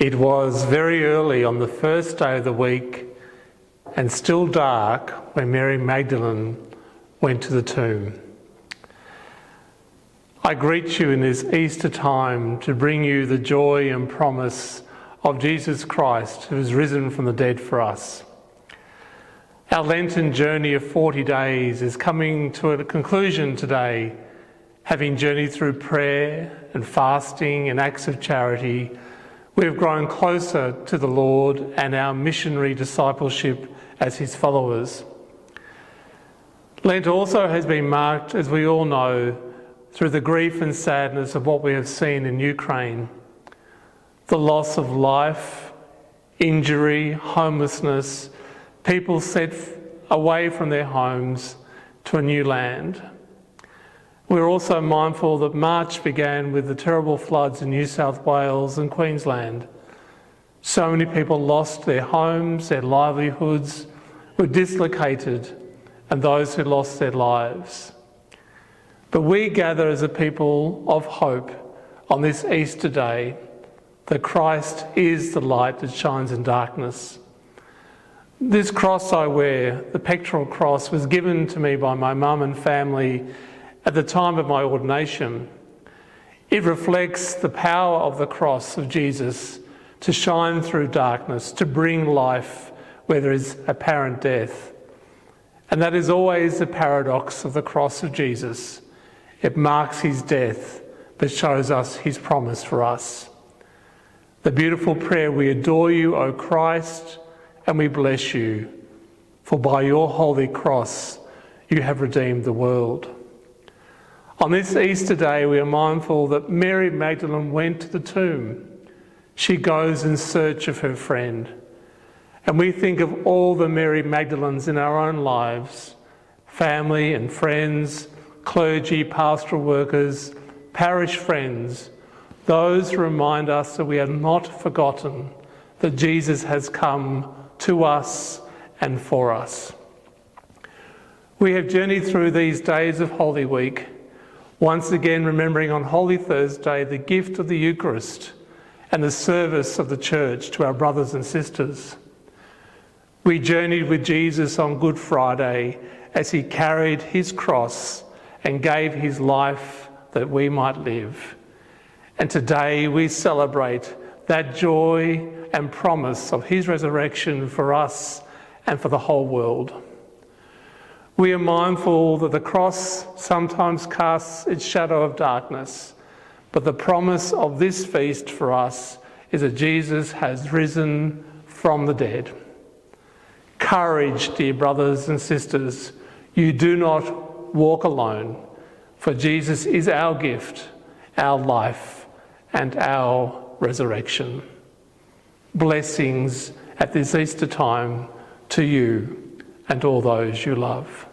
It was very early on the first day of the week and still dark when Mary Magdalene went to the tomb. I greet you in this Easter time to bring you the joy and promise of Jesus Christ, who has risen from the dead for us. Our Lenten journey of 40 days is coming to a conclusion today. Having journeyed through prayer and fasting and acts of charity, we have grown closer to the Lord and our missionary discipleship as his followers. Lent also has been marked, as we all know, through the grief and sadness of what we have seen in Ukraine. The loss of life, injury, homelessness, people set away from their homes to a new land. We're also mindful that March began with the terrible floods in New South Wales and Queensland. So many people lost their homes, their livelihoods, were dislocated, and those who lost their lives. But we gather as a people of hope on this Easter day that Christ is the light that shines in darkness. This cross I wear, the pectoral cross, was given to me by my mum and family at the time of my ordination. It reflects the power of the cross of Jesus to shine through darkness, to bring life where there is apparent death. And that is always the paradox of the cross of Jesus. It marks his death, but shows us his promise for us. The beautiful prayer, we adore you, O Christ, and we bless you, for by your holy cross you have redeemed the world. On this Easter day, we are mindful that Mary Magdalene went to the tomb. She goes in search of her friend. And we think of all the Mary Magdalenes in our own lives, family and friends, clergy, pastoral workers, parish friends, those who remind us that we are not forgotten, that Jesus has come to us and for us. We have journeyed through these days of Holy Week, once again remembering on Holy Thursday the gift of the Eucharist and the service of the Church to our brothers and sisters. We journeyed with Jesus on Good Friday as he carried his cross and gave his life that we might live. And today we celebrate that joy and promise of his resurrection for us and for the whole world. We are mindful that the cross sometimes casts its shadow of darkness, but the promise of this feast for us is that Jesus has risen from the dead. Courage, dear brothers and sisters, you do not walk alone, for Jesus is our gift, our life, and our resurrection. Blessings at this Easter time to you and all those you love.